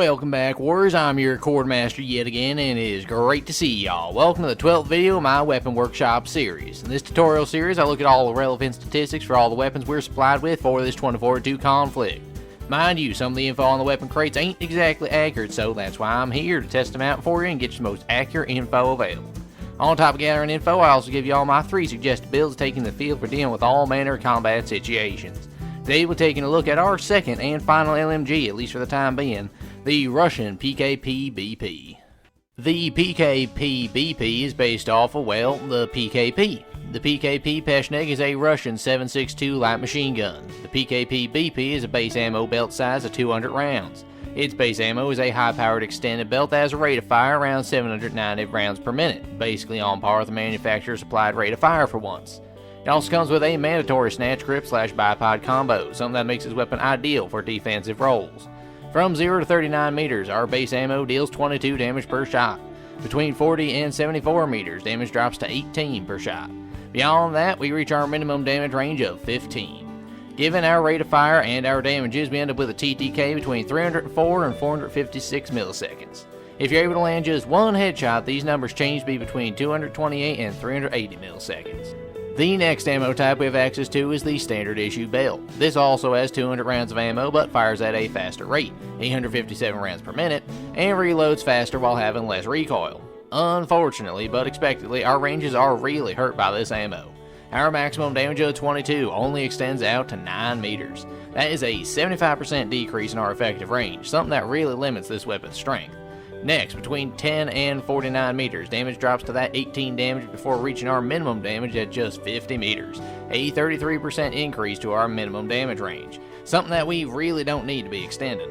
Welcome back, Warriors. I'm your Cord Master yet again, and it is great to see y'all. Welcome to the 12th video of my Weapon Workshop series. In this tutorial series, I look at all the relevant statistics for all the weapons we're supplied with for this 2042 conflict. Mind you, some of the info on the weapon crates ain't exactly accurate, so that's why I'm here to test them out for you and get you the most accurate info available. On top of gathering info, I also give you all my 3 suggested builds taking the field for dealing with all manner of combat situations. Today we're taking a look at our second and final LMG, at least for the time being, the Russian PKP BP. The PKP BP is based off of, well, the PKP. The PKP Peshnig is a Russian 7.62 light machine gun. The PKP BP is a base ammo belt size of 200 rounds. Its base ammo is a high-powered extended belt that has a rate of fire around 790 rounds per minute, basically on par with the manufacturer's applied rate of fire for once. It also comes with a mandatory snatch grip / bipod combo, something that makes this weapon ideal for defensive roles. From 0 to 39 meters, our base ammo deals 22 damage per shot. Between 40 and 74 meters, damage drops to 18 per shot. Beyond that, we reach our minimum damage range of 15. Given our rate of fire and our damages, we end up with a TTK between 304 and 456 milliseconds. If you're able to land just one headshot, these numbers change to be between 228 and 380 milliseconds. The next ammo type we have access to is the standard issue belt. This also has 200 rounds of ammo but fires at a faster rate, 857 rounds per minute, and reloads faster while having less recoil. Unfortunately, but expectedly, our ranges are really hurt by this ammo. Our maximum damage of 22 only extends out to 9 meters. That is a 75% decrease in our effective range, something that really limits this weapon's strength. Next, between 10 and 49 meters, damage drops to that 18 damage before reaching our minimum damage at just 50 meters, a 33% increase to our minimum damage range, something that we really don't need to be extending.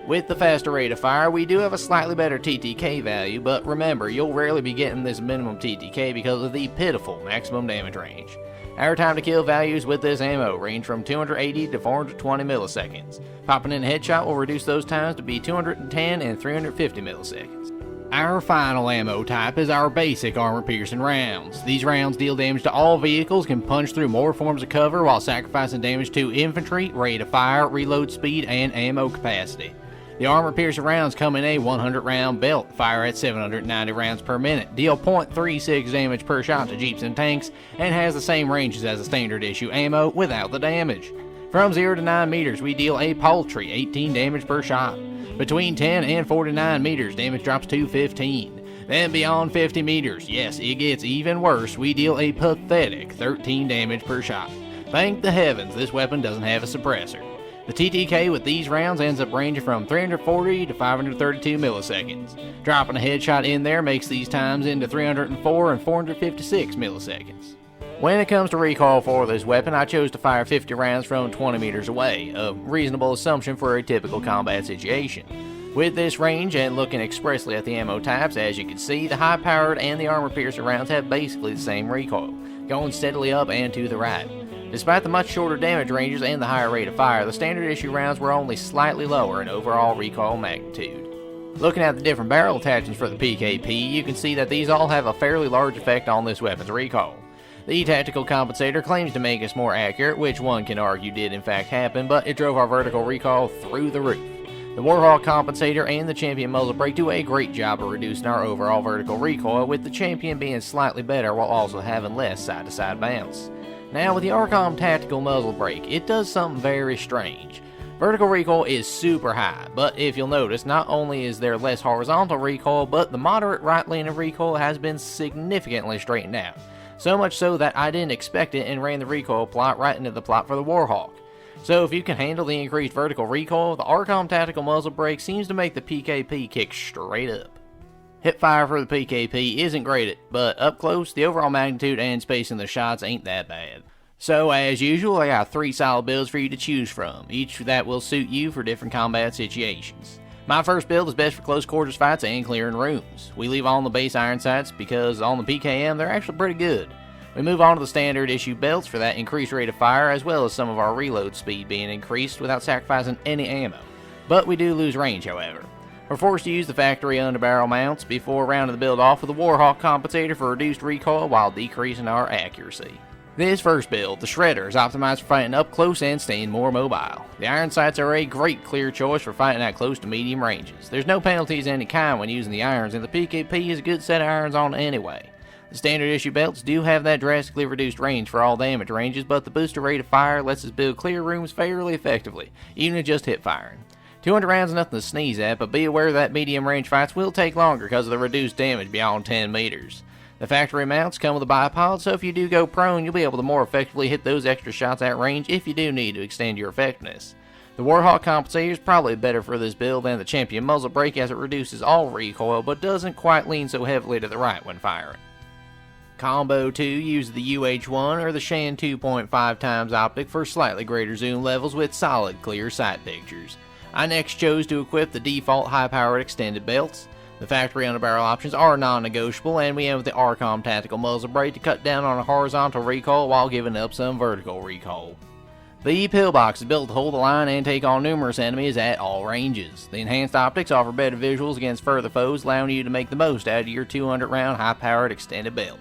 With the faster rate of fire, we do have a slightly better TTK value, but remember, you'll rarely be getting this minimum TTK because of the pitiful maximum damage range. Our time to kill values with this ammo range from 280 to 420 milliseconds. Popping in a headshot will reduce those times to be 210 and 350 milliseconds. Our final ammo type is our basic armor-piercing rounds. These rounds deal damage to all vehicles, can punch through more forms of cover while sacrificing damage to infantry, rate of fire, reload speed, and ammo capacity. The armor-piercing rounds come in a 100-round belt, fire at 790 rounds per minute, deal .36 damage per shot to jeeps and tanks, and has the same ranges as the standard issue ammo without the damage. From 0 to 9 meters, we deal a paltry 18 damage per shot. Between 10 and 49 meters, damage drops to 15. Then beyond 50 meters, yes, it gets even worse, we deal a pathetic 13 damage per shot. Thank the heavens this weapon doesn't have a suppressor. The TTK with these rounds ends up ranging from 340 to 532 milliseconds. Dropping a headshot in there makes these times into 304 and 456 milliseconds. When it comes to recoil for this weapon, I chose to fire 50 rounds from 20 meters away, a reasonable assumption for a typical combat situation. With this range and looking expressly at the ammo types, as you can see, the high-powered and the armor-piercing rounds have basically the same recoil, going steadily up and to the right. Despite the much shorter damage ranges and the higher rate of fire, the standard issue rounds were only slightly lower in overall recoil magnitude. Looking at the different barrel attachments for the PKP, you can see that these all have a fairly large effect on this weapon's recoil. The tactical compensator claims to make us more accurate, which one can argue did in fact happen, but it drove our vertical recoil through the roof. The WARHAWK compensator and the Champion muzzle brake do a great job of reducing our overall vertical recoil, with the Champion being slightly better while also having less side-to-side bounce. Now with the ARCOM tactical muzzle brake, it does something very strange. Vertical recoil is super high, but if you'll notice, not only is there less horizontal recoil, but the moderate right lane of recoil has been significantly straightened out. So much so that I didn't expect it and ran the recoil plot right into the plot for the WARHAWK. So if you can handle the increased vertical recoil, the ARCOM tactical muzzle brake seems to make the PKP kick straight up. Hipfire for the PKP isn't great, but up close, the overall magnitude and spacing of the shots ain't that bad. So as usual, I got 3 solid builds for you to choose from, each that will suit you for different combat situations. My first build is best for close quarters fights and clearing rooms. We leave on the base iron sights because on the PKM they're actually pretty good. We move on to the standard issue belts for that increased rate of fire, as well as some of our reload speed being increased without sacrificing any ammo. But we do lose range, however. We're forced to use the factory underbarrel mounts before rounding the build off with the WARHAWK compensator for reduced recoil while decreasing our accuracy. This first build, the Shredder, is optimized for fighting up close and staying more mobile. The iron sights are a great clear choice for fighting at close to medium ranges. There's no penalties of any kind when using the irons, and the PKP is a good set of irons on anyway. The standard issue belts do have that drastically reduced range for all damage ranges, but the booster rate of fire lets us build clear rooms fairly effectively, even at just hip firing. 200 rounds is nothing to sneeze at, but be aware that medium range fights will take longer because of the reduced damage beyond 10 meters. The factory mounts come with a bipod, so if you do go prone, you'll be able to more effectively hit those extra shots at range if you do need to extend your effectiveness. The WARHAWK compensator is probably better for this build than the Champion muzzle brake, as it reduces all recoil but doesn't quite lean so heavily to the right when firing. Combo 2 uses the UH1 or the Shan 2.5 times optic for slightly greater zoom levels with solid clear sight pictures. I next chose to equip the default high-powered extended belts. The factory underbarrel options are non-negotiable, and we end with the ARCOM tactical muzzle brake to cut down on a horizontal recoil while giving up some vertical recoil. The pillbox is built to hold the line and take on numerous enemies at all ranges. The enhanced optics offer better visuals against further foes, allowing you to make the most out of your 200-round high-powered extended belt.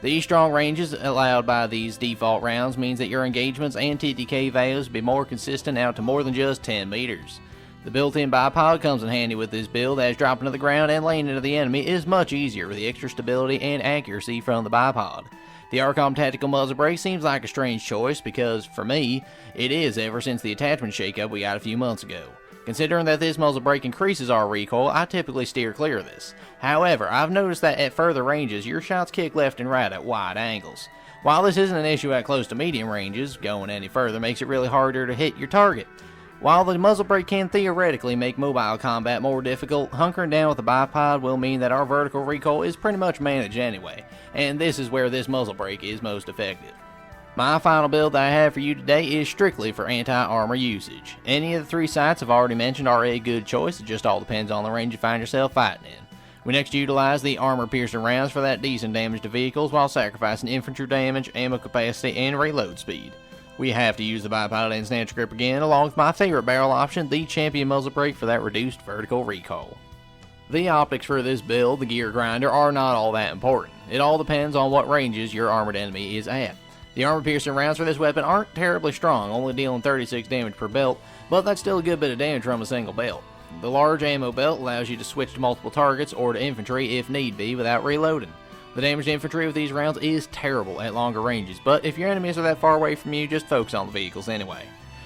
The strong ranges allowed by these default rounds means that your engagements and TTK values will be more consistent out to more than just 10 meters. The built-in bipod comes in handy with this build, as dropping to the ground and laying into the enemy is much easier with the extra stability and accuracy from the bipod. The ARCOM tactical muzzle brake seems like a strange choice because, for me, it is ever since the attachment shakeup we got a few months ago. Considering that this muzzle brake increases our recoil, I typically steer clear of this. However, I've noticed that at further ranges, your shots kick left and right at wide angles. While this isn't an issue at close to medium ranges, going any further makes it really harder to hit your target. While the muzzle brake can theoretically make mobile combat more difficult, hunkering down with the bipod will mean that our vertical recoil is pretty much managed anyway, and this is where this muzzle brake is most effective. My final build that I have for you today is strictly for anti-armor usage. Any of the three sights I've already mentioned are a good choice, it just all depends on the range you find yourself fighting in. We next utilize the armor-piercing rounds for that decent damage to vehicles while sacrificing infantry damage, ammo capacity, and reload speed. We have to use the bipod and snatch grip again, along with my favorite barrel option, the Champion muzzle brake, for that reduced vertical recoil. The optics for this build, the gear grinder, are not all that important. It all depends on what ranges your armored enemy is at. The armor-piercing rounds for this weapon aren't terribly strong, only dealing 36 damage per belt, but that's still a good bit of damage from a single belt. The large ammo belt allows you to switch to multiple targets or to infantry if need be without reloading. The damage to infantry with these rounds is terrible at longer ranges, but if your enemies are that far away from you, just focus on the vehicles anyway.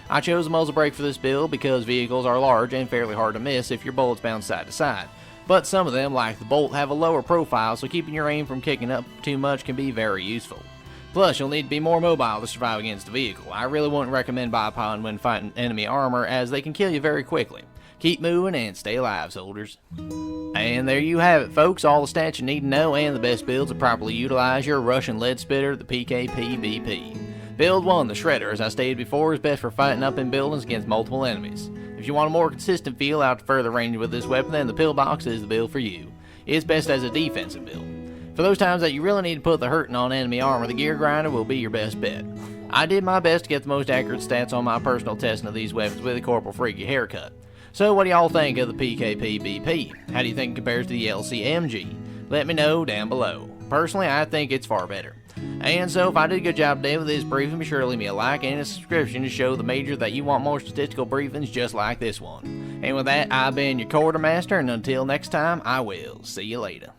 I chose the muzzle brake for this build because vehicles are large and fairly hard to miss if your bullets bounce side to side, but some of them, like the Bolt, have a lower profile, so keeping your aim from kicking up too much can be very useful. Plus, you'll need to be more mobile to survive against the vehicle. I really wouldn't recommend bipod when fighting enemy armor, as they can kill you very quickly. Keep moving and stay alive, soldiers. And there you have it, folks, all the stats you need to know and the best builds to properly utilize your Russian lead spitter, the PKP BP. Build 1, the Shredder, as I stated before, is best for fighting up in buildings against multiple enemies. If you want a more consistent feel out to further range with this weapon, then the pillbox is the build for you. It's best as a defensive build. For those times that you really need to put the hurting on enemy armor, the gear grinder will be your best bet. I did my best to get the most accurate stats on my personal testing of these weapons with a Corporal Freaky haircut. So what do y'all think of the PKP BP? How do you think it compares to the LCMG? Let me know down below. Personally, I think it's far better. And so if I did a good job today with this briefing, be sure to leave me a like and a subscription to show the major that you want more statistical briefings just like this one. And with that, I've been your Quartermaster, and until next time, I will see you later.